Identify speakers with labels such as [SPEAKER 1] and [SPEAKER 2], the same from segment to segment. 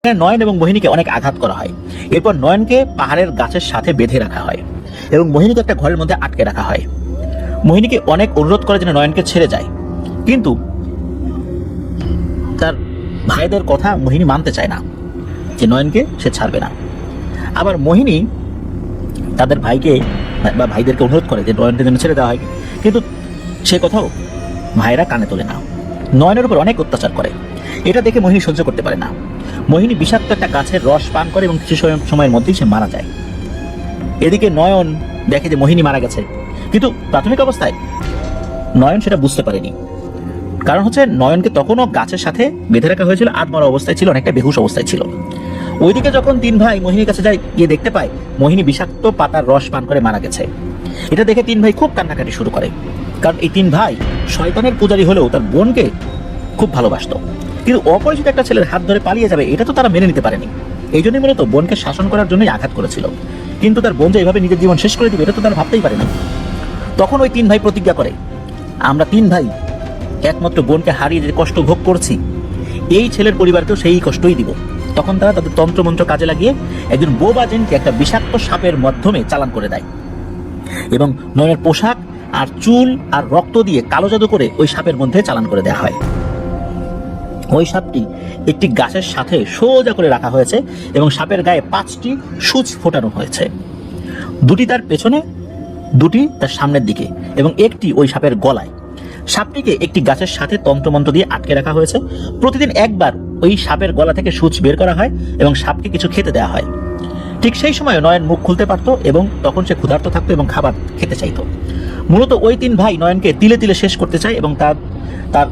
[SPEAKER 1] নয়ন এবং মোহিনীকে অনেক আঘাত করা হয়। এরপর নয়নকে পাহাড়ের গাছের সাথে বেঁধে রাখা হয় এবং মোহিনীকে একটা ঘরের মধ্যে আটকে রাখা হয়। মোহিনীকে অনেক অনুরোধ করে যেন নয়নকে ছেড়ে যায়, কিন্তু তার ভাইদের কথা মোহিনী মানতে চায় না যে নয়নকে সে ছাড়বে না। আবার মোহিনী তাদের ভাইকে বা ভাইদেরকে অনুরোধ করে যে নয়নকে যেন ছেড়ে দেওয়া হয়, কিন্তু সে কথাও ভাইরা কানে তোলে না। নয়নের উপর অনেক অত্যাচার করে। এটা দেখে মোহিনী সহ্য করতে পারে না। মোহিনী বিষাক্ত একটা গাছের রস পান করে এবং কিছু সময়ের মধ্যেই সে মারা যায়। এদিকে নয়ন দেখে যে মোহিনী মারা গেছে, কিন্তু প্রাথমিক অবস্থায় নয়ন সেটা বুঝতে পারেনি। কারণ হচ্ছে নয়নকে তখনও গাছের সাথে বেঁধে রাখা হয়েছিল, আধমরা অবস্থায় ছিল, অনেকটা বেহুশ অবস্থায় ছিল। ওইদিকে যখন তিন ভাই মোহিনীর কাছে যায়, গিয়ে দেখতে পায় মোহিনী বিষাক্ত পাতার রস পান করে মারা গেছে। এটা দেখে তিন ভাই খুব কান্নাকাটি শুরু করে, কারণ এই তিন ভাই শয়তানের পূজারী হলেও তার বোনকে খুব ভালোবাসতো, কিন্তু অপরিচিত একটা ছেলের হাত ধরে পালিয়ে যাবে এটা তো তারা মেনে নিতে পারেনি। এই জন্যই মূলত বোনকে শাসন করার জন্যই আঘাত করেছিল, কিন্তু তার বোন যে এভাবে নিজের জীবন শেষ করে দিবে এটা তো তারা ভাবতেই পারেনি। তখন ওই তিন ভাই প্রতিজ্ঞা করে, আমরা তিন ভাই একমাত্র বোনকে হারিয়ে যে কষ্ট ভোগ করছি, এই ছেলের পরিবারকেও সেই কষ্টই দিব। তখন তারা তাদের তন্ত্রমন্ত্র কাজে লাগিয়ে একজন বোবা জিনকে একটা বিষাক্ত সাপের মাধ্যমে চালান করে দেয় এবং নয়নের পোশাক আর চুল আর রক্ত দিয়ে কালো জাদু করে ওই সাপের মধ্যে চালান করে দেওয়া হয়। ওই সাপটি একটি গাছের সাথে সোজা করে রাখা হয়েছে এবং সাপের গায়ে 5টি সূচ ফোটানো হয়েছে, 2টি তার পেছনে, 2টি তার সামনের দিকে এবং একটি ওই সাপের গলায়। সাপটিকে একটি গাছের সাথে তন্ত্রমন্ত্র দিয়ে আটকে রাখা হয়েছে। প্রতিদিন একবার ওই সাপের গলা থেকে সূচ বের করা হয় এবং সাপকে কিছু খেতে দেওয়া হয়। ঠিক সেই সময় নয়ন মুখ খুলতে পারত এবং তখন সে ক্ষুধার্ত থাকতো এবং খাবার খেতে চাইতো। মূলত ওই তিন ভাই নয়নকে তিলে তিলে শেষ করতে চায় এবং তার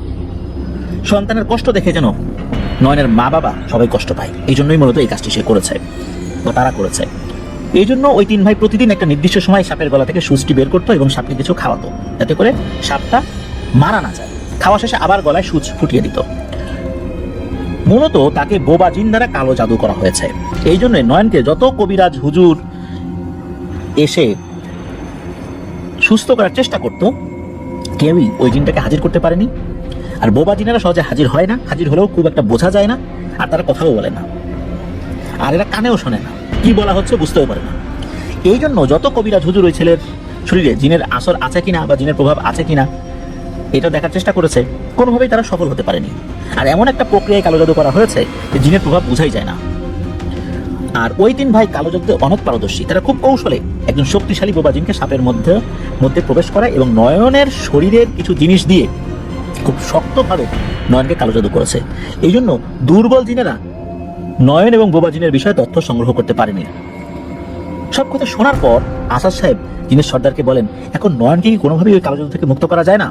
[SPEAKER 1] সন্তানের কষ্ট দেখে যেন নয়নের মা বাবা সবাই কষ্ট পায়। এই জন্যই মূলত এই কাজটি সে করেছে বা তারা করেছে। এই জন্য ওই তিন ভাই প্রতিদিন একটা নির্দিষ্ট সময় সাপের গলা থেকে সূচটি বের করতো এবং সাপকে কিছু খাওয়াতো, যাতে করে সাপটা মারা না যায়। খাওয়া শেষে আবার গলায় সূচ ফুটিয়ে দিত। মূলত তাকে বোবা জিন দ্বারা কালো জাদু করা হয়েছে। এই জন্য নয়নকে যত কবিরাজ হুজুর এসে সুস্থ করার চেষ্টা করত, কেউই ওই জিনটাকে হাজির করতে পারেনি। আর বোবা জিনেরা সহজে হাজির হয় না, হাজির হলেও খুব একটা বোঝা যায় না, আর তারা কথাও বলে না, আর এরা কানেও শোনে না, কি বলা হচ্ছে বুঝতেও পারে না। এই জন্য যত কবিরাজ হুজুর ওই ছেলের শরীরে জিনের আসর আছে কিনা বা জিনের প্রভাব আছে কিনা এটা দেখার চেষ্টা করেছে, কোনোভাবেই তারা সফল হতে পারেনি। আর এমন একটা প্রক্রিয়ায় কালো জাদু করা হয়েছে যে জিনের প্রভাব বোঝাই যায় না। আর ওই তিন ভাই কালো জাদুতে অনেক পারদর্শী। তারা খুব কৌশলে একজন শক্তিশালী বোবা জিনকে সাপের মধ্যে প্রবেশ করায় এবং নয়নের শরীরের কিছু জিনিস দিয়ে খুব শক্তভাবে নয়নকে কালো জাদু করেছে। এই জন্য দুর্বল জিনেরা নয়ন এবং বোবা জিনের বিষয়ে তথ্য সংগ্রহ করতে পারেনি। সব কথা শোনার পর আসাদ সাহেব জিনের সর্দারকে বলেন, এখন নয়নকে কি কোনোভাবেই ওই কালো জাদু থেকে মুক্ত করা যায় না?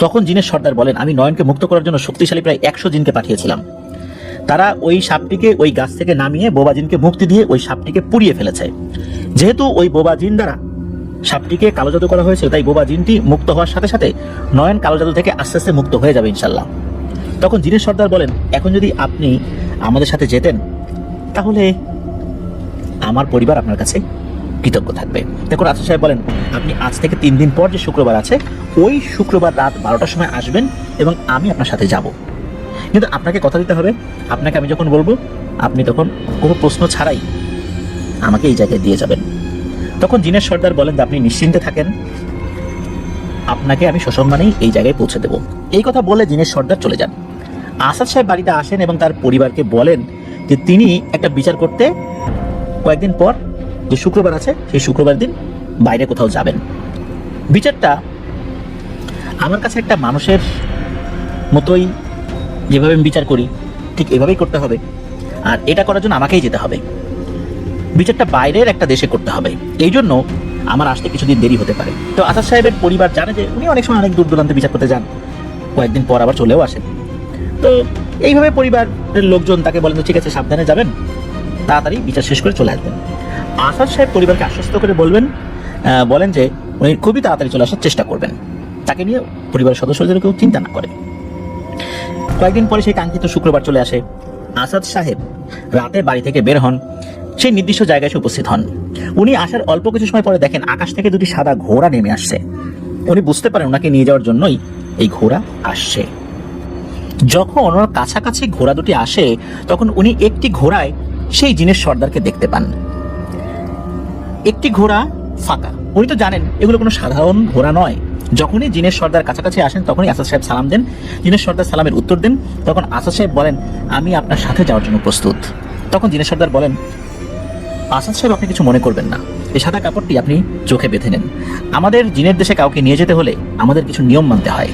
[SPEAKER 1] তখন জিনের সর্দার বলেন, আমি নয়নকে মুক্ত করার জন্য শক্তিশালী প্রায় 100 জিনকে পাঠিয়েছিলাম। তারা ওই সাপটিকে ওই গাছ থেকে নামিয়ে বোবা জিনকে মুক্তি দিয়ে ওই সাপটিকে পুড়িয়ে ফেলেছে। যেহেতু ওই বোবা জিন দ্বারা সাপটিকে কালো জাদু করা হয়েছে, তাই বোবা জিনটি মুক্ত হওয়ার সাথে সাথে নয়ন কালো জাদু থেকে আস্তে আস্তে মুক্ত হয়ে যাবে ইনশাল্লাহ। তখন জিনের সর্দার বলেন, এখন যদি আপনি আমাদের সাথে যেতেন তাহলে আমার পরিবার আপনার কাছে কৃতজ্ঞ থাকবে। তখন আসাদ সাহেব বলেন, আপনি আজ থেকে 3 দিন পর যে শুক্রবার আছে ওই শুক্রবার রাত 12টার সময় আসবেন এবং আমি আপনার সাথে যাব। কিন্তু আপনাকে কথা দিতে হবে, আপনাকে আমি যখন বলবো আপনি তখন কোনো প্রশ্ন ছাড়াই আমাকে এই জায়গায় দিয়ে যাবেন। তখন জিনের সর্দার বলেন যে আপনি নিশ্চিন্তে থাকেন, আপনাকে আমি সসম্মানেই এই জায়গায় পৌঁছে দেব। এই কথা বলে জিনের সর্দার চলে যান। আসাদ সাহেব বাড়িতে আসেন এবং তার পরিবারকে বলেন যে তিনি একটা বিচার করতে কয়েকদিন পর যে শুক্রবার আছে সেই শুক্রবার দিন বাইরে কোথাও যাবেন। বিচারটা আমার কাছে একটা মানুষের মতোই, যেভাবে আমি বিচার করি ঠিক এভাবেই করতে হবে, আর এটা করার জন্য আমাকেই যেতে হবে। বিচারটা বাইরের একটা দেশে করতে হবে, এই জন্য আমার আসতে কিছুদিন দেরি হতে পারে। তো আসাদ সাহেবের পরিবার জানে যে উনি অনেক সময় অনেক দূর দূরান্তে বিচার করতে যান, কয়েকদিন পর আবার চলেও আসেন। তো এইভাবে পরিবারের লোকজন তাকে বলেন, ঠিক আছে সাবধানে যাবেন, তাড়াতাড়ি বিচার শেষ করে চলে আসবেন। আসাদ সাহেব পরিবারকে আশ্বস্ত করে বলেন যে উনি খুবই তাড়াতাড়ি চলে আসার চেষ্টা করবেন, তাকে নিয়ে পরিবারের সদস্যদের কেউ চিন্তা না করে। কয়েকদিন পরে সেই কাঙ্ক্ষিত শুক্রবার চলে আসে। আসাদ সাহেব রাতে বাড়ি থেকে বের হন, সেই নির্দিষ্ট জায়গায় এসে উপস্থিত হন। উনি আসার অল্প কিছু সময় পরে দেখেন আকাশ থেকে 2টি সাদা ঘোড়া নেমে আসছে। উনি বুঝতে পারেন ওনাকে নিয়ে যাওয়ার জন্যই এই ঘোড়া আসছে। যখন ওনার কাছাকাছি ঘোড়া দুটি আসে তখন উনি একটি ঘোড়ায় সেই জিনের সর্দারকে দেখতে পান। একটি ঘোড়া ফাঁকা। উনি তো জানেন এগুলো কোনো সাধারণ ঘোড়া নয়। যখনই জিনের সর্দার কাছাকাছি আসেন তখনই আসাদ সাহেব সালাম দেন। জিনের সর্দার সালামের উত্তর দেন। তখন আসাদ সাহেব বলেন, আমি আপনার সাথে যাওয়ার জন্য প্রস্তুত। তখন জিনের সর্দার বলেন, আসাদ সাহেব আপনি কিছু মনে করবেন না, এই সাদা কাপড়টি আপনি চোখে বেঁধে নেন। আমাদের জিনের দেশে কাউকে নিয়ে যেতে হলে আমাদের কিছু নিয়ম মানতে হয়,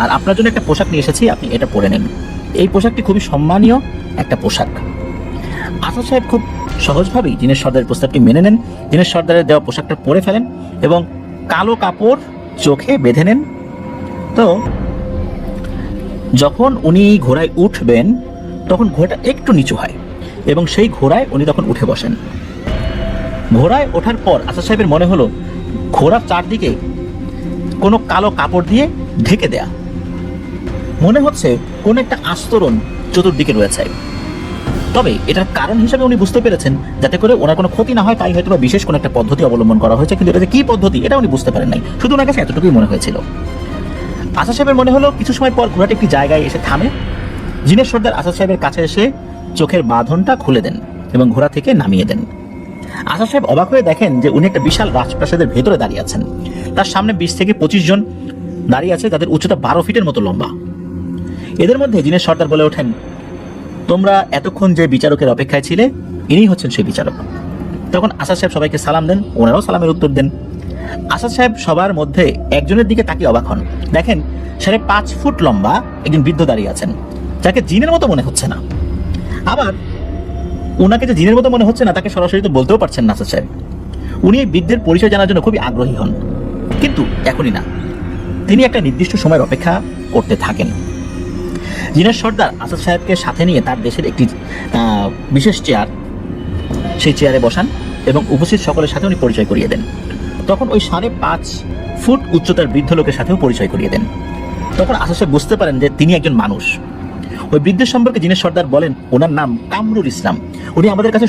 [SPEAKER 1] আর আপনার জন্য একটা পোশাক নিয়ে এসেছি, আপনি এটা পরে নেন। এই পোশাকটি খুবই সম্মানীয় একটা পোশাক। আসাদ সাহেব খুব সহজভাবেই জিনের সর্দারের প্রস্তাবটি মেনে নেন। জিনের সর্দারের দেওয়া পোশাকটা পরে ফেলেন এবং কালো কাপড় চোখে বেঁধে নেন। তো যখন উনি ঘোড়ায় উঠবেন তখন ঘোড়াটা একটু নিচু হয় এবং সেই ঘোড়ায় উনি তখন উঠে বসেন। ঘোড়ায় ওঠার পর আসাদ সাহেবের মনে হলো ঘোড়ার চারদিকে কোনো কালো কাপড় দিয়ে ঢেকে দেয়া, মনে হচ্ছে কোন একটা আস্তরণ চতুর্দিকে রয়েছে। তবে এটার কারণ হিসেবে উনি বুঝতে পেরেছেন যাতে করে ওনার কোনো ক্ষতি না হয়, তাই হয়তো বিশেষ কোনো একটা পদ্ধতি অবলম্বন করা হয়েছে, কিন্তু এটা যে কি পদ্ধতি এটা উনি বুঝতে পারেন নাই। শুধু ওনার কাছে এতটুকুই মনে হয়েছিল। আসাদ সাহেবের মনে হলো কিছু সময় পর ঘোড়াটি একটি জায়গায় এসে থামে। জিনের সর্দার আসাদ সাহেবের কাছে এসে চোখের বাঁধনটা খুলে দেন এবং ঘোড়া থেকে নামিয়ে দেন। আসাদ সাহেব অবাক হয়ে দেখেন যে উনি একটা বিশাল রাজপ্রাসাদের ভেতরে দাঁড়িয়ে আছেন। তার সামনে 20 থেকে 25 জন দাঁড়িয়ে আছে, যাদের উচ্চতা 12 ফিটের মতো লম্বা। এদের মধ্যে জিনের সর্দার বলে ওঠেন, তোমরা এতক্ষণ যে বিচারকের অপেক্ষায় ছিলে ইনি হচ্ছেন সেই বিচারক। তখন আসাদ সাহেব সবাইকে সালাম দেন, ওনারাও সালামের উত্তর দেন। আসাদ সাহেব সবার মধ্যে একজনের দিকে তাকিয়ে অবাক হন। দেখেন 5.5 ফুট লম্বা একজন বৃদ্ধ দাঁড়িয়ে আছেন, যাকে জিনের মতো মনে হচ্ছে না। আবার ওনাকে যে জিনের মতো মনে হচ্ছে না তাকে সরাসরি তো বলতেও পারছেন না আসাদ সাহেব। উনি এই বৃদ্ধের পরিচয় জানার জন্য খুবই আগ্রহী হন, কিন্তু এখনই না, তিনি একটা নির্দিষ্ট সময়ের অপেক্ষা করতে থাকেন। জিনের সর্দার আসাদ সাহেবকে সাথে নিয়ে তার দেশের একটি বিশেষ চেয়ার, সেই চেয়ারে বসান এবং উপস্থিত সকলের সাথে উনি পরিচয় করিয়ে দেন। তখন ওই 5.5 ফুট উচ্চতার বৃদ্ধ লোকের সাথেও পরিচয় করিয়ে দেন। তখন আসাদ সাহেব বুঝতে পারেন যে তিনি একজন মানুষ। ওই বৃদ্ধের সম্পর্কে জিনের সর্দার বলেন, ওনার নাম কামরুল ইসলাম। উনি আমাদের কাছে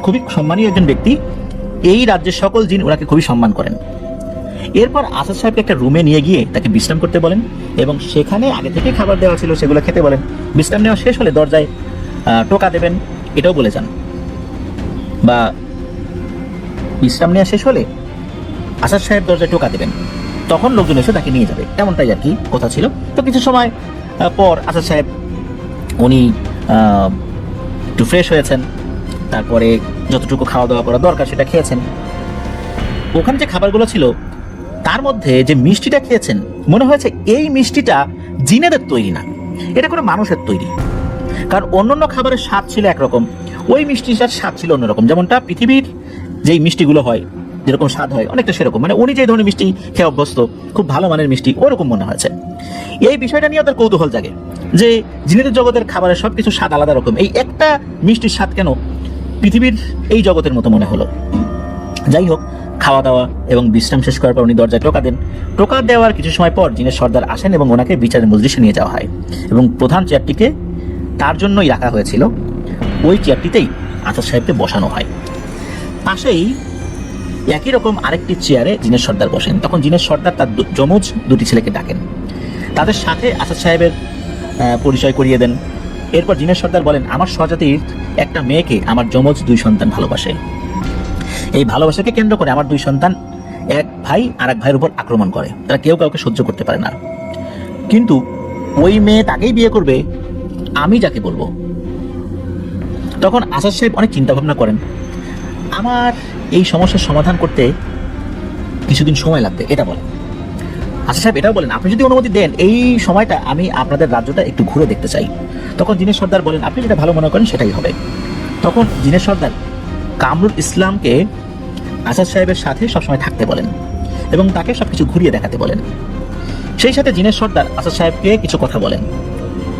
[SPEAKER 1] খুবই সম্মানীয় একজন ব্যক্তি। এই রাজ্যের সকল জিন ওনাকে খুবই সম্মান করেন। এরপর আসাদ সাহেবকে একটা রুমে নিয়ে গিয়ে তাকে বিশ্রাম করতে বলেন এবং সেখানে আগে থেকে খাবার দেওয়া ছিল সেগুলো খেতে বলেন। বিশ্রাম নেওয়া শেষ হলে দরজায় টোকা দেবেন, এটাও বলে যান। বা বিশ্রাম নেওয়া শেষ হলে আসাদ সাহেব দরজায় টোকা দেবেন, তখন লোকজন এসে তাকে নিয়ে যাবে, এমনটাই আর কি কথা ছিল। তো কিছু সময় পর আসাদ সাহেব উনি একটু ফ্রেশ হয়েছেন, তারপরে যতটুকু খাওয়া দাওয়া করা দরকার সেটা খেয়েছেন। ওখানে যে খাবারগুলো ছিল তার মধ্যে যে মিষ্টিটা খেয়েছেন, মনে হয়েছে এই মিষ্টিটা জিনেদের তৈরি না, এটা কোনো মানুষের তৈরি। কারণ অন্যান্য খাবারের স্বাদ ছিল একরকম, ওই মিষ্টিটার স্বাদ ছিল অন্যরকম। যেমনটা পৃথিবীর যেই মিষ্টিগুলো হয় যেরকম স্বাদ হয় অনেকটা সেরকম, মানে উনি যে ধরনের মিষ্টি খেয়ে অভ্যস্ত, খুব ভালো মানের মিষ্টি, ওরকম মনে হয়েছে। এই বিষয়টা নিয়ে তার কৌতূহল জাগে যে জিনেদের জগতের খাবারের সবকিছু স্বাদ আলাদা রকম, এই একটা মিষ্টির স্বাদ কেন পৃথিবীর এই জগতের মতো মনে হলো। যাই হোক, খাওয়া দাওয়া এবং বিশ্রাম শেষ করার পর উনি দরজায় টোকা দেন। টোকা দেওয়ার কিছু সময় পর জিনের সর্দার আসেন এবং ওনাকে বিচারের মজলিসে নিয়ে যাওয়া হয় এবং প্রধান চেয়ারটিকে তার জন্যই রাখা হয়েছিল, ওই চেয়ারটিতেই আসাদ সাহেবকে বসানো হয়। পাশেই একই রকম আরেকটি চেয়ারে জিনের সর্দার বসেন। তখন জিনের সর্দার তার যমজ দুটি ছেলেকে ডাকেন, তাদের সাথে আসাদ সাহেবের পরিচয় করিয়ে দেন। এরপর জিনের সর্দার বলেন, আমার স্বজাতির একটা মেয়েকে আমার যমজ 2 সন্তান ভালোবাসে। এই ভালোবাসাকে কেন্দ্র করে আমার 2 সন্তান এক ভাই আর এক ভাইয়ের উপর আক্রমণ করে, তারা কেউ কাউকে সহ্য করতে পারে না। কিন্তু ওই মেয়ে তাকেই বিয়ে করবে আমি যাকে বলবো। তখন আসাদ সাহেব অনেক চিন্তা ভাবনা করেন, আমার এই সমস্যার সমাধান করতে কিছুদিন সময় লাগবে, এটা বলেন। আসাদ সাহেব এটাও বলেন, আপনি যদি অনুমতি দেন এই সময়টা আমি আপনাদের রাজ্যটা একটু ঘুরে দেখতে চাই। তখন জিনের সর্দার বলেন, আপনি যেটা ভালো মনে করেন সেটাই হবে। তখন জিনের সর্দার কামরুল ইসলামকে আসাদ সাহেবের সাথে সবসময় থাকতে বলেন এবং তাকে সবকিছু ঘুরিয়ে দেখাতে বলেন। সেই সাথে জিনের সর্দার আসাদ সাহেবকে কিছু কথা বলেন,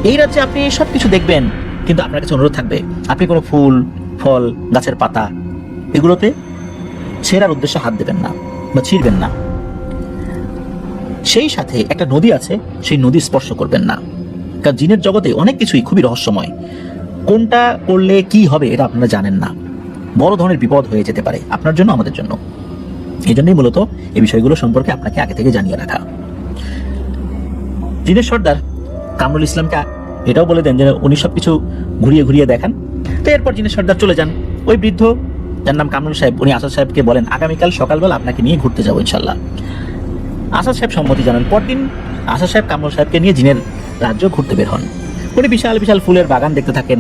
[SPEAKER 1] এই রাজ্যে আপনি সবকিছু দেখবেন, কিন্তু আপনার কাছে অনুরোধ থাকবে আপনি কোনো ফুল ফল গাছের পাতা এগুলোতে ছেঁড়ার উদ্দেশ্যে হাত দেবেন না বা ছিঁড়বেন না। সেই সাথে একটা নদী আছে, সেই নদী স্পর্শ করবেন না, কারণ জিনের জগতে অনেক কিছুই খুবই রহস্যময়, কোনটা করলে কি হবে এটা আপনারা জানেন না, বড় ধরনের বিপদ হয়ে যেতে পারে আপনার জন্য আমাদের জন্য। এই জন্যই মূলত এই বিষয়গুলো সম্পর্কে আপনাকে আগে থেকে জানিয়ে রাখা। জিনের সর্দার কামরুল ইসলামকে এটাও বলে দেন যে উনি সবকিছু ঘুরিয়ে ঘুরিয়ে দেখান। তো এরপর জিনের সর্দার চলে যান। ওই বৃদ্ধ, যার নাম কামরুল সাহেব, উনি আসাদ সাহেবকে বলেন আগামীকাল সকালবেলা আপনাকে নিয়ে ঘুরতে যাবো ইনশাল্লাহ। আসাদ সাহেব সম্মতি জানান। পরদিন আসাদ সাহেব কামরুল সাহেবকে নিয়ে জিনের রাজ্য ঘুরতে বের হন। উনি বিশাল বিশাল ফুলের বাগান দেখতে থাকেন,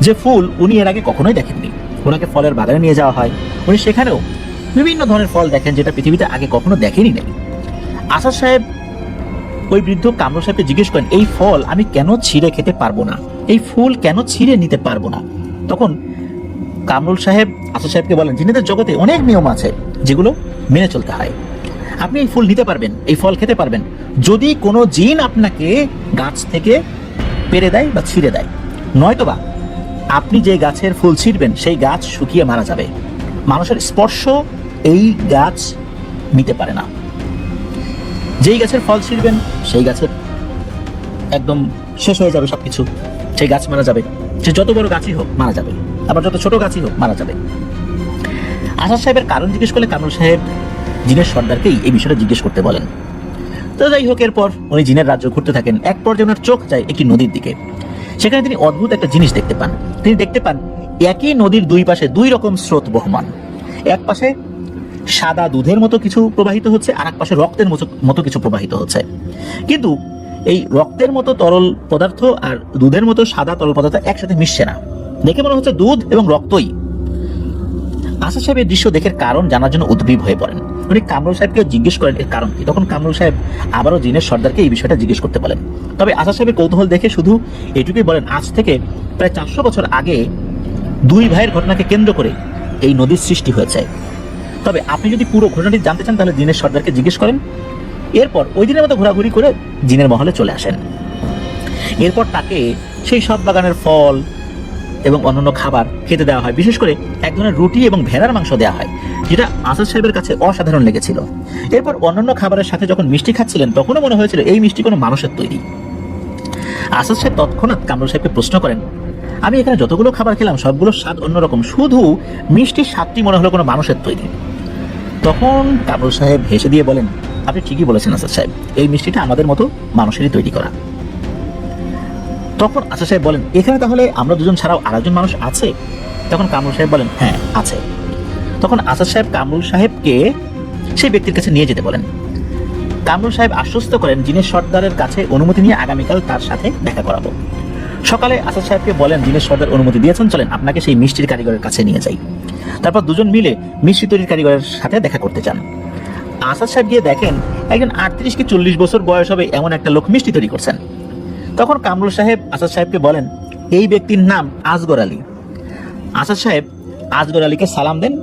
[SPEAKER 1] যে ফুল উনি এর আগে কখনোই দেখেননি। ওনাকে ফলের বাগানে নিয়ে যাওয়া হয়। উনি সেখানেও বিভিন্ন ধরনের ফল দেখেন যেটা পৃথিবীতে আগে কখনো দেখেনি নাই। আসাদ সাহেব ওই বৃদ্ধ কামরুল সাহেবকে জিজ্ঞেস করেন, এই ফল আমি কেন ছিঁড়ে খেতে পারবো না, এই ফুল কেন ছিঁড়ে নিতে পারবো না? তখন কামরুল সাহেব আসাদ সাহেবকে বলেন, জিনেদের জগতে অনেক নিয়ম আছে যেগুলো মেনে চলতে হয়। আপনি এই ফুল নিতে পারবেন, এই ফল খেতে পারবেন যদি কোনো জিন আপনাকে গাছ থেকে পেরে দেয় বা ছিঁড়ে দেয়, নয়তোবা আপনি যে গাছের ফুল ছিঁড়বেন সেই গাছ শুকিয়ে মারা যাবে। মানুষের স্পর্শ এই গাছ নিতে পারে না। যেই গাছের ফল ছিঁড়বেন সেই গাছের একদম শেষ হয়ে যাবে সবকিছু, সেই গাছ মারা যাবে। সে যত বড় গাছই হোক মারা যাবে, আবার যত ছোট গাছই হোক মারা যাবে। আসাদ সাহেবের কারণ জিজ্ঞেস করলে কামরুল সাহেব জিনের সর্দারকেই এই বিষয়টা জিজ্ঞেস করতে বলেন। তো যাই হোক, এরপর উনি জিনের রাজ্য ঘুরতে থাকেন। এক পর্যায়ে ওনার চোখ যায় একটি নদীর দিকে। সেখানে তিনি অদ্ভুত একটা জিনিস দেখতে পান। তিনি দেখতে পান একই নদীর দুই পাশে দুই রকম স্রোত বহমান। এক পাশে সাদা দুধের মতো কিছু প্রবাহিত হচ্ছে, আর এক পাশে রক্তের মতো কিছু প্রবাহিত হচ্ছে। কিন্তু এই রক্তের মতো তরল পদার্থ আর দুধের মতো সাদা তরল পদার্থ একসাথে মিশছে না। দেখে মনে হচ্ছে দুধ এবং রক্তই। আসাদ সাহেব এই দৃশ্য দেখে কারণ জানার জন্য উদ্গ্রীব হয়ে পড়েন। উনি কামরুল সাহেবকে জিজ্ঞেস করেন এর কারণ কি। তখন কামরুল সাহেব আবারও জিনের সর্দারকে এই বিষয়টা জিজ্ঞেস করতে বলেন। তবে আসাদ সাহেবের কৌতূহল দেখে শুধু এটুকুই বলেন, আজ থেকে প্রায় 400 বছর আগে দুই ভাইয়ের ঘটনাকে কেন্দ্র করে এই নদীর সৃষ্টি হয়েছে। তবে আপনি যদি পুরো ঘটনাটি জানতে চান তাহলে জিনের সর্দারকে জিজ্ঞেস করেন। এরপর ওই দিনের মতো ঘোরাঘুরি করে জিনের মহলে চলে আসেন। এরপর তাকে সেই সব বাগানের ফল এবং অন্যান্য খাবার খেতে দেওয়া হয়। বিশেষ করে এক ধরনের রুটি এবং ভেড়ার মাংস দেওয়া হয়, যেটা আসাদ সাহেবের কাছে অসাধারণ লেগেছিল। এরপর অন্যান্য খাবারের সাথে যখন মিষ্টি খাচ্ছিলেন তখনও মনে হয়েছিল এই মিষ্টি কোনো মানুষের তৈরি। আসাদ সাহেব তৎক্ষণাৎ কামরুল সাহেবকে প্রশ্ন করেন, আমি এখানে যতগুলো খাবার খেলাম সবগুলোর স্বাদ অন্যরকম, শুধু মিষ্টির স্বাদটি মনে হলো কোনো মানুষের তৈরি। তখন কামরুল সাহেব হেসে দিয়ে বলেন, আপনি ঠিকই বলেছেন আসাদ সাহেব, এই মিষ্টিটা আমাদের মতো মানুষেরই তৈরি করা। তখন আসাদ সাহেব বলেন, এখানে তাহলে আমরা দুজন ছাড়াও আরেকজন মানুষ আছে? তখন কামরুল সাহেব বলেন, হ্যাঁ আছে। তখন আসাদ সাহেব কামরুল সাহেবকে সেই ব্যক্তির কাছে নিয়ে যেতে বলেন। কামরুল সাহেব আশ্বস্ত করেন জিনের সর্দারের কাছে অনুমতি নিয়ে আগামীকাল তার সাথে দেখা করাবো। সকালে আসাদ সাহেবকে বলেন, জিনের সর্দার অনুমতি দিয়েছেন, চলেন আপনাকে সেই মিষ্টির কারিগরের কাছে নিয়ে যাই। তারপর দুজন মিলে মিষ্টি তৈরির কারিগরের সাথে দেখা করতে চান। আসাদ সাহেব গিয়ে দেখেন একজন 38 কি 40 বছর বয়স হবে এমন একটা লোক মিষ্টি তৈরি করছেন। তখন কামরুল সাহেব আসাদ সাহেবকে বলেন, এই ব্যক্তির নাম আসগর আলী। আসাদ সাহেব আসগর আলীকে সালাম দেন,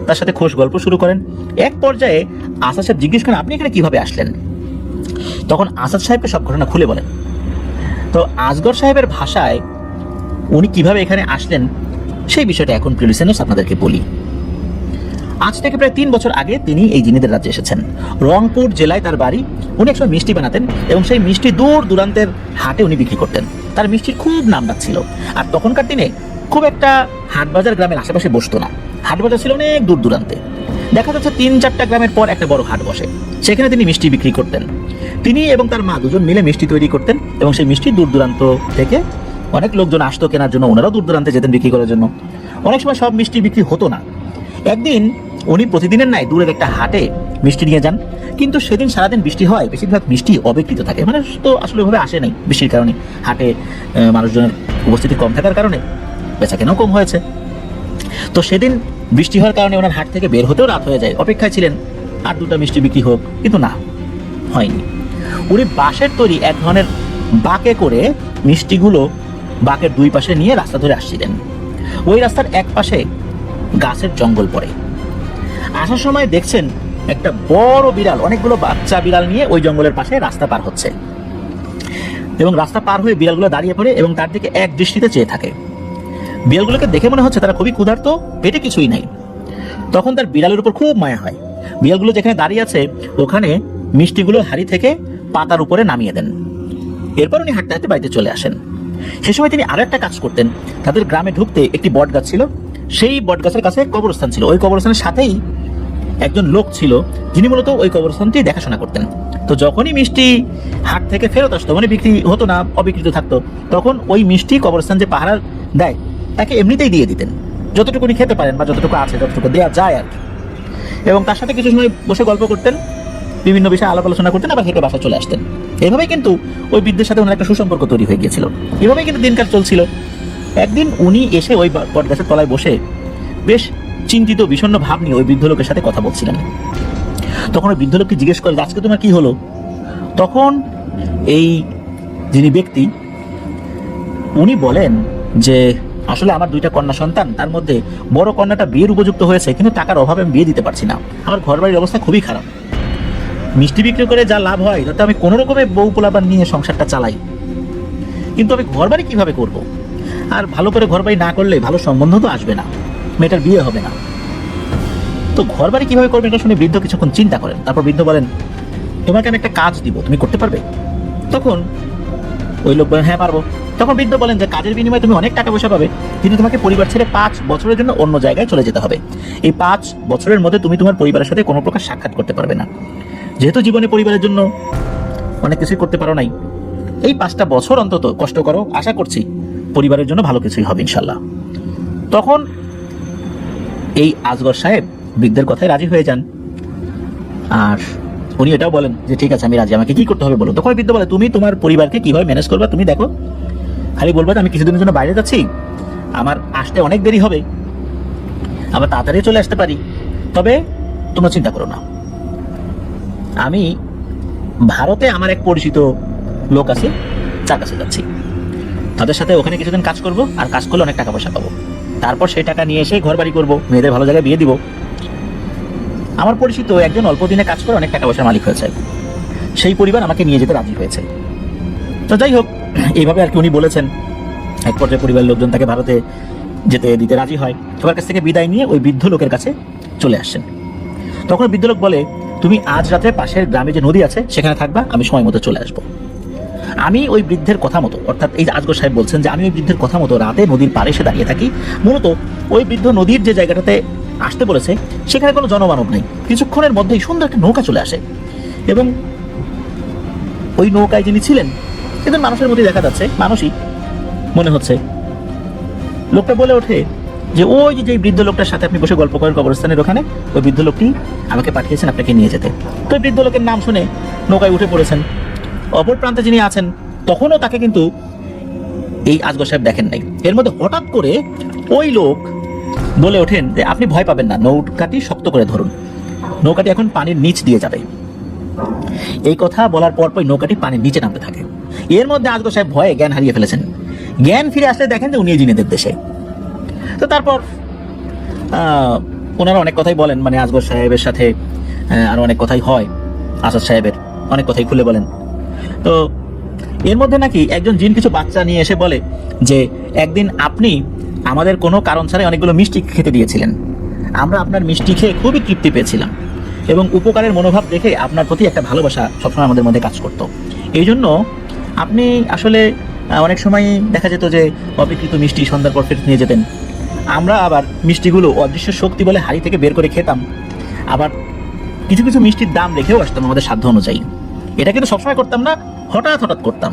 [SPEAKER 1] তার সাথে খোশ গল্প শুরু করেন। এক পর্যায়ে আসাদ সাহেব জিজ্ঞেস করেন, আপনি এখানে কিভাবে আসলেন? তখন আসাদ সাহেবকে সব ঘটনা খুলে বলেন। তো আসগর সাহেবের ভাষায় উনি কিভাবে এখানে আসলেন সেই বিষয়টা এখন প্রিয় লিসেনার্স আপনাদেরকে বলি। আজ থেকে প্রায় 3 বছর আগে তিনি এই জিনেদের রাজ্যে এসেছেন। রংপুর জেলায় তার বাড়ি। উনি একসময় মিষ্টি বানাতেন এবং সেই মিষ্টি দূর দূরান্তের হাটে উনি বিক্রি করতেন। তার মিষ্টির খুব নাম ডাক ছিল। আর তখনকার দিনে খুব একটা হাট বাজার গ্রামের আশেপাশে বসতো না, হাট বাজার ছিল অনেক দূর দূরান্তে। দেখা যাচ্ছে 3-4টা গ্রামের পর একটা বড় হাট বসে, সেখানে তিনি মিষ্টি বিক্রি করতেন। তিনি এবং তার মা দুজন মিলে মিষ্টি তৈরি করতেন এবং সেই মিষ্টি দূর দূরান্ত থেকে অনেক লোকজন আসতো কেনার জন্য, ওনারাও দূর দূরান্তে যেতেন বিক্রি করার জন্য। অনেক সময় সব মিষ্টি বিক্রি হতো না। একদিন উনি প্রতিদিনের নাই দূরের একটা হাটে মিষ্টি নিয়ে যান, কিন্তু সেদিন সারাদিন বৃষ্টি হয়, বেশিরভাগ মিষ্টি অবিকৃত থাকে। মানে তো আসলে ওইভাবে আসে নাই বৃষ্টির কারণে, হাটে মানুষজনের উপস্থিতি কম থাকার কারণে বেচা কেনাও কম হয়েছে। তো সেদিন বৃষ্টি হওয়ার কারণে ওনার হাট থেকে বের হতেও রাত হয়ে যায়। অপেক্ষায় ছিলেন আর 2টা মিষ্টি বিক্রি হোক, কিন্তু না, হয়নি। উনি বাঁশের তৈরি এক ধরনের বাঁকে করে মিষ্টিগুলো বাঁকের দুই পাশে নিয়ে রাস্তা ধরে আসছিলেন। ওই রাস্তার এক পাশে গাছের জঙ্গল পড়ে। আসার সময় দেখছেন একটা বড় বিড়াল অনেকগুলো বাচ্চা বিড়াল নিয়ে ওই জঙ্গলের পাশে রাস্তা পার হচ্ছে এবং রাস্তা পার হয়ে বিড়ালগুলো দাঁড়িয়ে পড়ে এবং তার দিকে এক দৃষ্টিতে চেয়ে থাকে। বিড়ালগুলোকে দেখে মনে হচ্ছে তারা খুবই ক্ষুধার্ত, পেটে কিছুই নাই। তখন তার বিড়ালের উপর খুব মায়া হয়। বিড়ালগুলো যেখানে দাঁড়িয়ে আছে ওখানে মিষ্টিগুলো হাড়ি থেকে পাতার উপরে নামিয়ে দেন। এরপর উনি হাঁটতে হাঁটতে বাড়িতে চলে আসেন। সে সময় তিনি আরো একটা কাজ করতেন। তাদের গ্রামে ঢুকতে একটি বট গাছ ছিল, সেই বট গাছের কাছে কবরস্থান ছিল। ওই কবরস্থানের সাথেই একজন লোক ছিল যিনি মূলত ওই কবরস্থানটি দেখাশোনা করতেন। তো যখনই মিষ্টি হাট থেকে ফেরত আসতো, মানে বিক্রি হতো না, অবিকৃত থাকতো, তখন ওই মিষ্টি কবরস্থান যে পাহারা দেয় তাকে এমনিতেই দিয়ে দিতেন, যতটুকুনি খেতে পারেন বা যতটুকু আছে যতটুকু দেওয়া যায় আর কি। এবং তার সাথে কিছু সময় বসে গল্প করতেন, বিভিন্ন বিষয়ে আলাপ আলোচনা করতেন, আবার হেঁটে বাসায় চলে আসতেন। এভাবেই কিন্তু ওই বৃদ্ধের সাথে ওনার একটা সুসম্পর্ক তৈরি হয়ে গিয়েছিল। এভাবেই কিন্তু দিনকাল চলছিল। একদিন উনি এসে ওই বটগাছের তলায় বসে বেশ চিন্তিত বিষণ্ণ ভাব নিয়ে ওই বৃদ্ধ লোকের সাথে কথা বলছিলেন। তখন ওই বৃদ্ধ লোককে জিজ্ঞেস করে, আজকে তোমার কি হলো? তখন এই যিনি ব্যক্তি উনি বলেন যে আসলে আমার 2টা কন্যা সন্তান, তার মধ্যে বড় কন্যাটা বিয়ের উপযুক্ত হয়েছে, কিন্তু টাকার অভাবে আমি বিয়ে দিতে পারছি না। আমার ঘর বাড়ির অবস্থা খুবই খারাপ, মিষ্টি বিক্রি করে যা লাভ হয় তাতে আমি কোনো রকমে বউ পোলাপান নিয়ে সংসারটা চালাই, কিন্তু আমি ঘর বাড়ি কিভাবে করব? আর ভালো করে ঘর বাড়ি না করলে ভালো সম্বন্ধ তো আসবে না, মেয়েটার বিয়ে হবে না। তো ঘর বাড়ি কিভাবে করবে এটা শুনে বৃদ্ধ কিছুক্ষণ চিন্তা করেন। তারপর বৃদ্ধ বলেন, তোমাকে আমি একটা কাজ দিব, তুমি করতে পারবে? তখন ওই লোক বলেন, হ্যাঁ পারবো। তখন বৃদ্ধ বলেন যে কাজের বিনিময়ে তুমি অনেক টাকা পয়সা পাবে, কিন্তু তোমাকে পরিবার ছেড়ে 5 বছরের জন্য অন্য জায়গায় চলে যেতে হবে। এই 5 বছরের মধ্যে তুমি তোমার পরিবারের সাথে কোনো প্রকার সাক্ষাৎ করতে পারবে না। যেহেতু জীবনে পরিবারের জন্য অনেক কিছুই করতে পারো নাই, এই 5টা বছর অন্তত কষ্ট করো, আশা করছি পরিবারের জন্য ভালো কিছুই হবে ইনশাল্লাহ। তখন এই আজগর সাহেব বৃদ্ধের কথায় রাজি হয়ে যান, আর উনি এটাও বলেন যে ঠিক আছে আমি রাজি, আমাকে কি করতে হবে বলো। তখন বৃদ্ধ বলে, তুমি তোমার পরিবারকে কিভাবে ম্যানেজ করবা তুমি দেখো, খালি বলবো আমি কিছুদিনের জন্য বাইরে যাচ্ছি, আমার আসতে অনেক দেরি হবে, আবার তাড়াতাড়ি চলে আসতে পারি, তবে তোমরা চিন্তা করো না, আমি ভারতে আমার এক পরিচিত লোক আছে, তার কাছে যাচ্ছি, তাদের সাথে ওখানে কিছুদিন কাজ করব, আর কাজ করলে অনেক টাকা পয়সা পাবো, তারপর সেই টাকা নিয়ে এসে ঘর বাড়ি করবো, মেয়েদের ভালো জায়গায় বিয়ে দিব। আমার পরিচিত একজন অল্প দিনে কাজ করে অনেক টাকা পয়সার মালিক হয়েছে, সেই পরিবার আমাকে নিয়ে যেতে রাজি হয়েছে। তো যাই হোক, এইভাবে আর কি উনি বলেছেন। এক পর্যায়ে পরিবারের লোকজন তাকে ভারতে যেতে দিতে রাজি হয়। সবার কাছ থেকে বিদায় নিয়ে ওই বৃদ্ধ লোকের কাছে চলে আসছেন। তখন বৃদ্ধ লোক বলে, তুমি আজ রাতে পাশের গ্রামে যে নদী আছে সেখানে থাকবা, আমি সময় মতো চলে আসবো। আমি ওই বৃদ্ধের কথা মতো, অর্থাৎ এই আজগর সাহেব বলছেন যে আমি ওই বৃদ্ধের কথা মতো রাতে নদীর পাড়ে এসে দাঁড়িয়ে থাকি। মূলত ওই বৃদ্ধ নদীর যে জায়গাটাতে আসতে বলেছে সেখানে কোনো জনমানব নেই। কিছুক্ষণের মধ্যেই সুন্দর একটা নৌকা চলে আসে, এবং ওই নৌকায় যিনি ছিলেন সেদিন মানুষের মধ্যে দেখা যাচ্ছে, মানুষই মনে হচ্ছে। লোকটা বলে ওঠে যে ওই যে বৃদ্ধ লোকটার সাথে আপনি বসে গল্প করেন কবরস্থানের ওখানে, ওই বৃদ্ধ লোকটি আমাকে পাঠিয়েছেন আপনাকে নিয়ে যেতে। তো ওই বৃদ্ধ লোকের নাম শুনে নৌকায় উঠে পড়েছেন। অপর প্রান্তে যিনি আছেন তখনও তাকে কিন্তু এই আজগর সাহেব দেখেন নাই। এর মধ্যে হঠাৎ করে ওই লোক বলে ওঠেন যে আপনি ভয় পাবেন না, নৌকাটি শক্ত করে ধরুন, নৌকাটি এখন পানির নিচ দিয়ে যাবে। এই কথা বলার পর নৌকাটি পানির নিচে নামতে থাকে। এর মধ্যে আজগর সাহেব ভয়ে জ্ঞান হারিয়ে ফেলেছেন। জ্ঞান ফিরে আসলে দেখেন যে উনি জিনেদের দেশে। তো তারপর ওনারা অনেক কথাই বলেন, মানে আজগর সাহেবের সাথে আরো অনেক কথাই হয়, আসাদ সাহেবের অনেক কথাই খুলে বলেন। তো এর মধ্যে নাকি একজন জিন কিছু বাচ্চা নিয়ে এসে বলে যে একদিন আপনি আমাদের কোনো কারণ ছাড়াই অনেকগুলো মিষ্টি খেতে দিয়েছিলেন, আমরা আপনার মিষ্টি খেয়ে খুবই তৃপ্তি পেয়েছিলাম, এবং উপকারের মনোভাব দেখে আপনার প্রতি একটা ভালোবাসা সবসময় আমাদের মধ্যে কাজ করতো। এই জন্য আপনি আসলে অনেক সময় দেখা যেত যে অবিকৃত মিষ্টি সন্ধ্যার পর ফেরত নিয়ে যেতেন, আমরা আবার মিষ্টিগুলো অদৃশ্য শক্তি বলে হাড়ি থেকে বের করে খেতাম, আবার কিছু কিছু মিষ্টির দাম রেখেও আসতাম আমাদের সাধ্য অনুযায়ী। এটা কিন্তু সবসময় করতাম না, হঠাৎ হঠাৎ করতাম।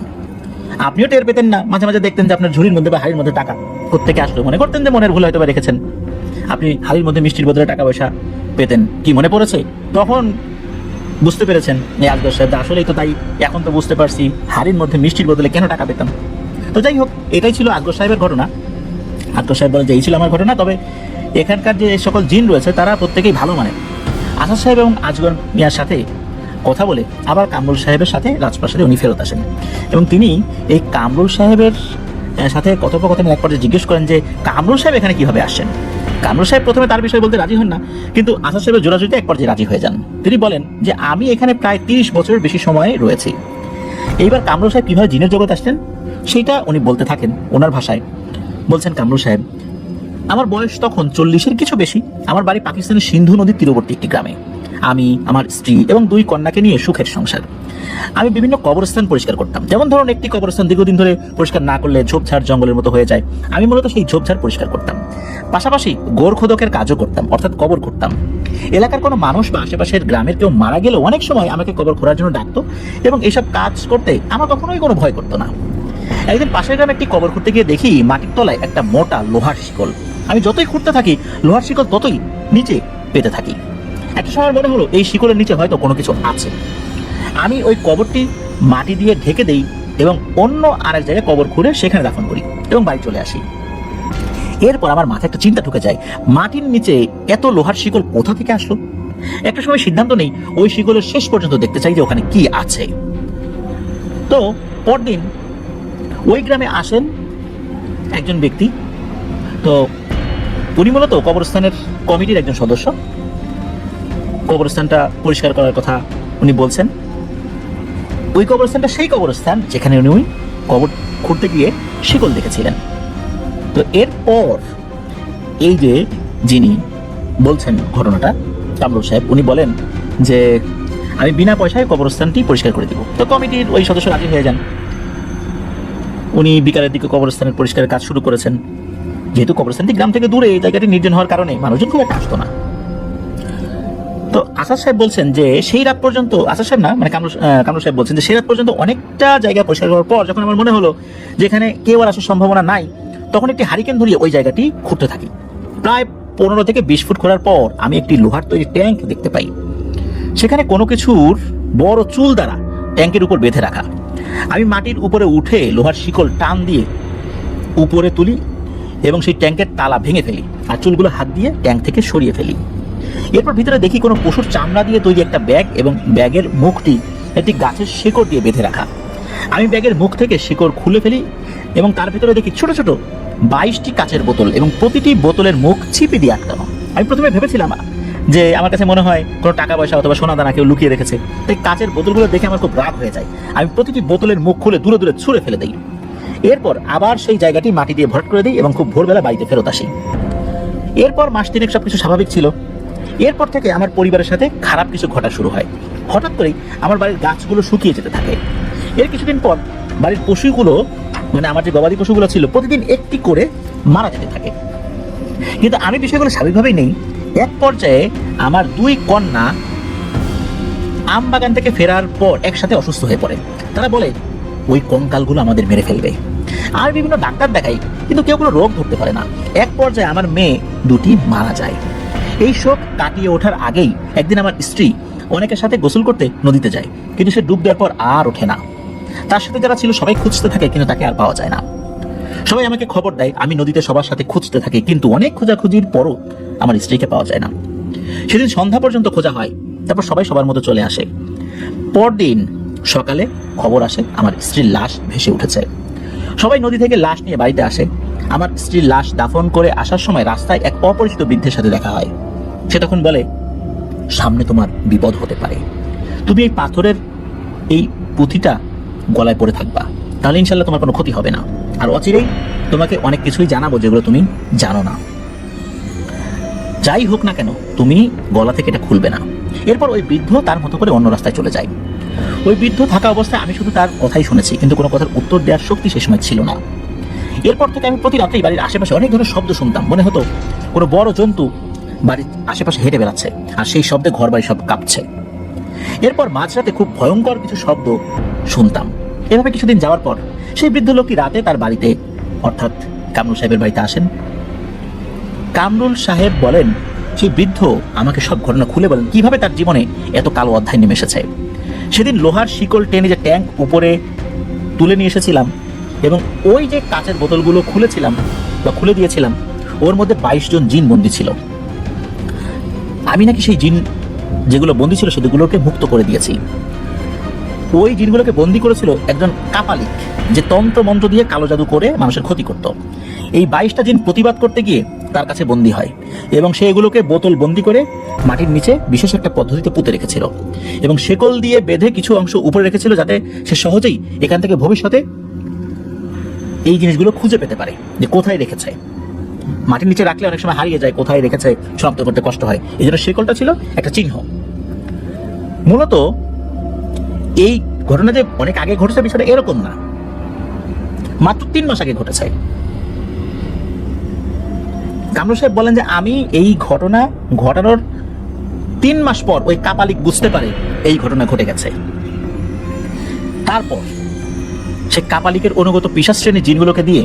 [SPEAKER 1] আপনিও টের পেতেন না, মাঝে মাঝে দেখতেন যে আপনার ঝুড়ির মধ্যে বা হাড়ির মধ্যে টাকা কোত্থেকে আসলো, মনে করতেন যে মনের ভুল হয়তো বা রেখেছেন, আপনি হাড়ির মধ্যে মিষ্টির বদলে টাকা পয়সা পেতেন, কি মনে পড়েছে? তখন বুঝতে পেরেছেন এই আজগর সাহেব আসলেই তো তাই, এখন তো বুঝতে পারছি হাড়ির মধ্যে মিষ্টির বদলে কেন টাকা পেতাম। তো যাই হোক, এটাই ছিল আজগর সাহেবের ঘটনা। আজগর সাহেব বলে যে এই ছিল আমার ঘটনা, তবে এখানকার যে সকল জিন রয়েছে তারা প্রত্যেকেই ভালো মানে। আসাদ সাহেব এবং আজগর মিয়ার সাথে কথা বলে আবার কামরুল সাহেবের সাথে রাজপ্রাসাদে উনি ফেরত আসেন, এবং তিনি এই কামরুল সাহেবের সাথে কথোপকথনের এক পর্যায়ে জিজ্ঞেস করেন যে কামরুল সাহেব এখানে কিভাবে আসছেন। কামরুল সাহেব প্রথমে তার বিষয়ে বলতে রাজি হন না, কিন্তু আসাদ সাহেবের জোরাজুরিতে এক পর্যায়ে রাজি হয়ে যান। তিনি বলেন যে আমি এখানে প্রায় 30 বছরের বেশি সময় রয়েছি। এইবার কামরুল সাহেব কিভাবে জিনের জগৎ আসলেন সেটা উনি বলতে থাকেন ওনার ভাষায়। বলছেন কামরুল সাহেব, আমার বয়স তখন 40-এর কিছু বেশি। আমার বাড়ি পাকিস্তানের সিন্ধু নদীর তীরবর্তী একটি গ্রামে। আমি, আমার স্ত্রী এবং 2 কন্যাকে নিয়ে সুখের সংসার। আমি বিভিন্ন কবরস্থান পরিষ্কার করতাম। যেমন ধরুন, একটি কবরস্থান দীর্ঘদিন ধরে পরিষ্কার না করলে ঝোপঝাড় জঙ্গলের মতো হয়ে যায়। আমি মূলত সেই ঝোপঝাড় পরিষ্কার করতাম। পাশাপাশি গোরখোদকের কাজও করতাম, অর্থাৎ কবর করতাম। এলাকার কোনো মানুষ বা আশেপাশের গ্রামের কেউ মারা গেলেও অনেক সময় আমাকে কবর খোঁড়ার জন্য ডাকতো, এবং এসব কাজ করতে আমার কখনোই কোনো ভয় করতো না। একদিন পাশের গ্রামে একটি কবর খুঁড়তে গিয়ে দেখি মাটির তলায় একটা মোটা লোহার শিকল। আমি যতই খুঁড়তে থাকি, লোহার শিকল ততই নিচে পেতে থাকি। একটা সময় মনে হলো এই শিকলের নিচে হয়তো কোনো কিছু আছে। আমি ওই কবরটি মাটি দিয়ে ঢেকে দেই এবং অন্য আরেক জায়গায় কবর খুঁড়ে সেখানে দাফন করি এবং বাড়ি চলে আসি। এরপর আমার মাথায় একটা চিন্তা ঢুকে যায়, মাটির নিচে এত লোহার শিকল কোথা থেকে আসলো? একটা সময় সিদ্ধান্ত নেই ওই শিকলের শেষ পর্যন্ত দেখতে চাই যে ওখানে কি আছে। তো পরদিন ওই গ্রামে আসেন একজন ব্যক্তি। তো উনি মূলত কবরস্থানের কমিটির একজন সদস্য। কবরস্থানটা পরিষ্কার করার কথা উনি বলছেন। ওই কবরস্থানটা সেই কবরস্থান যেখানে উনি কবর খুঁড়তে গিয়ে শিকল দেখেছিলেন। তো এরপর এই যে যিনি বলছেন ঘটনাটা, কামরুল সাহেব, উনি বলেন যে আমি বিনা পয়সায় কবরস্থানটি পরিষ্কার করে দিব। তো কমিটির ওই সদস্য রাজি হয়ে যান। উনি বিকালের দিকে কবরস্থানের পরিষ্কারের কাজ শুরু করেছেন। যেহেতু কবরস্থানটি গ্রাম থেকে দূরে, এই জায়গাটি নির্জন হওয়ার কারণে মানুষজন খুব একটা আসতো না। তো আসাদ সাহেব বলছেন যে সেই রাত পর্যন্ত, আসাদ সাহেব না মানে কামরুল সাহেব বলছেন যে সেই রাত পর্যন্ত অনেকটা জায়গা পরিষ্কার করার পর যখন আমার মনে হলো যে এখানে কেউ আর আসার সম্ভাবনা নাই, তখন একটি হারিকেন ধরিয়ে ওই জায়গাটি খুঁড়তে থাকি। প্রায় 15 থেকে 20 ফুট খোঁড়ার পর আমি একটি লোহার তৈরি ট্যাঙ্ক দেখতে পাই। সেখানে কোনো কিছুর বড় চুল দ্বারা ট্যাঙ্কের উপর বেঁধে রাখা। আমি মাটির উপরে উঠে লোহার শিকল টান দিয়ে উপরে তুলি এবং সেই ট্যাঙ্কের তালা ভেঙে ফেলি আর চুলগুলো হাত দিয়ে ট্যাঙ্ক থেকে সরিয়ে ফেলি। এরপর ভিতরে দেখি কোনো পশুর চামড়া দিয়ে তৈরি একটা ব্যাগ এবং ব্যাগের মুখটি একটি গাছের শিকড় দিয়ে বেঁধে রাখা। আমি ব্যাগের মুখ থেকে শিকড় খুলে ফেলি এবং তার ভিতরে দেখি ছোট ছোট 22টি কাচের বোতল এবং প্রতিটি বোতলের মুখ ছিপি দিয়ে আটকানো। আমি প্রথমে ভেবেছিলাম যে আমার কাছে মনে হয় কোনো টাকা পয়সা অথবা সোনা দানা কেউ লুকিয়ে রেখেছে। তাই কাচের বোতলগুলো দেখে আমার খুব রাগ হয়ে যায়। আমি প্রতিটি বোতলের মুখ খুলে দূরে দূরে ছুঁড়ে ফেলে দিই। এরপর আবার সেই জায়গাটি মাটি দিয়ে ভরাট করে দিই এবং খুব ভোরবেলা বাড়িতে ফেরত আসি। এরপর মাস তিনেক সবকিছু স্বাভাবিক ছিল। এরপর থেকে আমার পরিবারের সাথে খারাপ কিছু ঘটা শুরু হয়। হঠাৎ করেই আমার বাড়ির গাছগুলো শুকিয়ে যেতে থাকে। এর কিছুদিন পর বাড়ির পশুগুলো, মানে আমার যে গবাদি পশুগুলো ছিল, প্রতিদিন একটি করে মারা যেতে থাকে। কিন্তু আমি বিষয়গুলো স্বাভাবিকভাবেই নেই। এক পর্যায়ে আমার 2 কন্যা আম বাগান থেকে ফেরার পর একসাথে অসুস্থ হয়ে পড়ে। তারা বলে ওই কঙ্কালগুলো আমাদের মেরে ফেলবে। আর বিভিন্ন ডাক্তার দেখাই, কিন্তু কেউ কোনো রোগ ধরতে পারে না। এক পর্যায়ে আমার মেয়ে 2টি মারা যায়। এই শোক কাটিয়ে ওঠার আগেই একদিন আমার স্ত্রী অনেকের সাথে গোসল করতে নদীতে যায়, কিন্তু সে ডুব দেওয়ার পর আর ওঠে না। তার সাথে যারা ছিল সবাই খুঁজতে থাকে, কিন্তু তাকে আর পাওয়া যায় না। সবাই আমাকে খবর দেয়, আমি নদীতে সবার সাথে খুঁজতে থাকি, কিন্তু অনেক খোঁজাখুঁজির পরও আমার স্ত্রীকে পাওয়া যায় না। সেদিন সন্ধ্যা পর্যন্ত খোঁজা হয়, তারপর সবাই সবার মতো চলে আসে। পরদিন সকালে খবর আসে আমার স্ত্রীর লাশ ভেসে উঠেছে। সবাই নদী থেকে লাশ নিয়ে বাড়িতে আসে। আমার স্ত্রীর লাশ দাফন করে আসার সময় রাস্তায় এক অপরিচিত বৃদ্ধের সাথে দেখা হয়। সে তখন বলে, সামনে তোমার বিপদ হতে পারে, তুমি এই পাথরের এই পুঁথিটা গলায় পড়ে থাকবা, তাহলে ইনশাল্লাহ তোমার কোনো ক্ষতি হবে না। আর অচিরেই তোমাকে অনেক কিছুই জানাবো যেগুলো তুমি জানো না। যাই হোক না কেন, তুমি গলা থেকে এটা খুলবে না। এরপর ওই বৃদ্ধ তার মতো করে অন্য রাস্তায় চলে যায়। ওই বৃদ্ধ থাকা অবস্থায় আমি শুধু তার কথাই শুনেছি, কিন্তু কোনো কথার উত্তর দেওয়ার শক্তি সে সময় ছিল না। এরপর থেকে আমি প্রতি রাতেই বাড়ির আশেপাশে অনেক ধরনের শব্দ শুনতাম। মনে হতো কোনো বড় জন্তু বাড়ির আশেপাশে হেঁটে বেড়াচ্ছে, আর সেই শব্দে ঘর বাড়ি সব কাঁপছে। এরপর মাঝরাতে খুব ভয়ঙ্কর কিছু শব্দ শুনতাম। এভাবে কিছুদিন যাওয়ার পর সেই বৃদ্ধ লোকটি রাতে তার বাড়িতে, অর্থাৎ কামরুল সাহেবের বাড়িতে আসেন। কামরুল সাহেব বলেন, সেই বৃদ্ধ আমাকে সব ঘটনা খুলে বলেন কিভাবে তার জীবনে এত কালো অধ্যায় নেমে এসেছে। সেদিন লোহার শিকল টেনে যে ট্যাঙ্ক উপরে তুলে নিয়ে এসেছিলাম এবং ওই যে কাচের বোতলগুলো খুলেছিলাম বা খুলে দিয়েছিলাম, ওর মধ্যে 22 জন জিন বন্দী ছিল। আমি নাকি সেই জিন যেগুলো বন্দী ছিল সেগুলোকে মুক্ত করে দিয়েছি। ওই জিনগুলোকে বন্দী করেছিল একজন কাপালিক, যে তন্ত্র মন্ত্র দিয়ে কালো জাদু করে মানুষের ক্ষতি করত। এই 22টা জিন প্রতিবাদ করতে গিয়ে তার কাছে বন্দী হয় এবং সে এগুলোকে বোতল বন্দী করে মাটির নিচে বিশেষ একটা পদ্ধতিতে পুঁতে রেখেছিল এবং শেকল দিয়ে বেঁধে কিছু অংশ উপরে রেখেছিল, যাতে সে সহজেই এখান থেকে ভবিষ্যতে এই জিনিসগুলো খুঁজে পেতে পারে যে কোথায় রেখেছে। মাটির নিচে রাখলে অনেক সময় হারিয়ে যায়, কোথায় রেখেছে শনাক্ত করতে কষ্ট হয়। এই জন্য শেকলটা ছিল একটা চিহ্ন। মূলত এই ঘটনা যে অনেক আগে ঘটেছে বিষয়টা এরকম না, মাত্র 3 মাস আগে ঘটেছে। কামরুল সাহেব বলেন যে আমি এই ঘটনা ঘটানোর 3 মাস পর ওই কাপালিক বুঝতে পারে এই ঘটনা ঘটে গেছে। তারপর সে কাপালিকের অনুগত পিশাচ শ্রেণীর জিনগুলোকে দিয়ে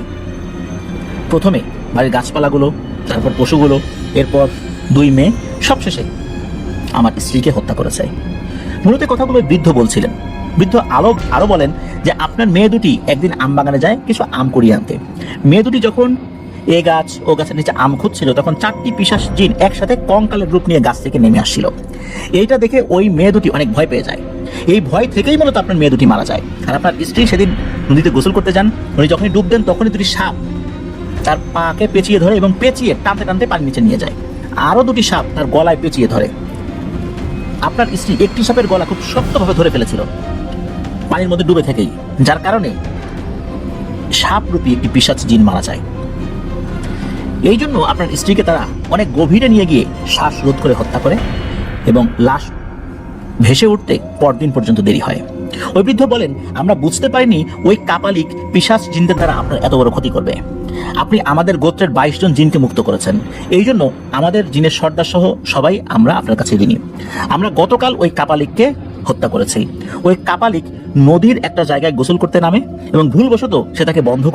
[SPEAKER 1] প্রথমে বাড়ির গাছপালাগুলো, তারপর পশুগুলো, এরপর 2 মেয়ে, সবশেষে আমার স্ত্রীকে হত্যা করেছে। মূলত কথাগুলো বৃদ্ধ বলছিলেন। বৃদ্ধ আরো বলেন যে আপনার মেয়ে দুটি একদিন আম বাগানে যায় কিছু আম কুড়িয়ে আনতে। মেয়ে দুটি যখন এ গাছ ও গাছের নিচে আম খুঁজছিল তখন 4টি পিশাচ জিন একসাথে কঙ্কালের রূপ নিয়ে গাছ থেকে নেমে আসছিল। এইটা দেখে ওই মেয়ে দুটি অনেক ভয় পেয়ে যায়। এই ভয় থেকেই মূলত আপনার মেয়ে দুটি মারা যায়। আর আপনার স্ত্রী সেদিন নদীতে গোসল করতে যান, উনি যখনই ডুব দেন তখনই 2টি সাপ তার পাকে পেঁচিয়ে ধরে এবং পেঁচিয়ে টানতে টানতে পানির নিচে নিয়ে যায়। আরো 2টি সাপ তার গলায় পেঁচিয়ে ধরে। আপনার স্ত্রী একটি সাপের গলা খুব শক্তভাবে ধরে ফেলেছিল পানির মধ্যে ডুবে থেকেই, যার কারণে সাপরূপী একটি পিশাচ জিন মারা যায়। এই জন্য আপনার স্ত্রীকে তারা অনেক গভীরে নিয়ে গিয়ে শ্বাসরোধ করে হত্যা করে এবং লাশ ভেসে উঠতে পরদিন পর্যন্ত দেরি হয়। ওই বৃদ্ধ বলেন আমরা বুঝতে পারিনি ওই কাপালিক পিশাচ জিনদের দ্বারা আপনার এত বড় ক্ষতি করবে। আপনি আমাদের গোত্রের 22 জন জিনকে মুক্ত করেছেন, এই জন্য আমাদের জিনের সর্দার সহ সবাই আমরা আপনার কাছে ঋণী। আমরা গতকাল ওই কাপালিককে হত্যা করেছি। ওই কাপালিক নদীর একটা জায়গায় গোসল করতে নামে এবং ভুলবশত সে তাকে বন্ধ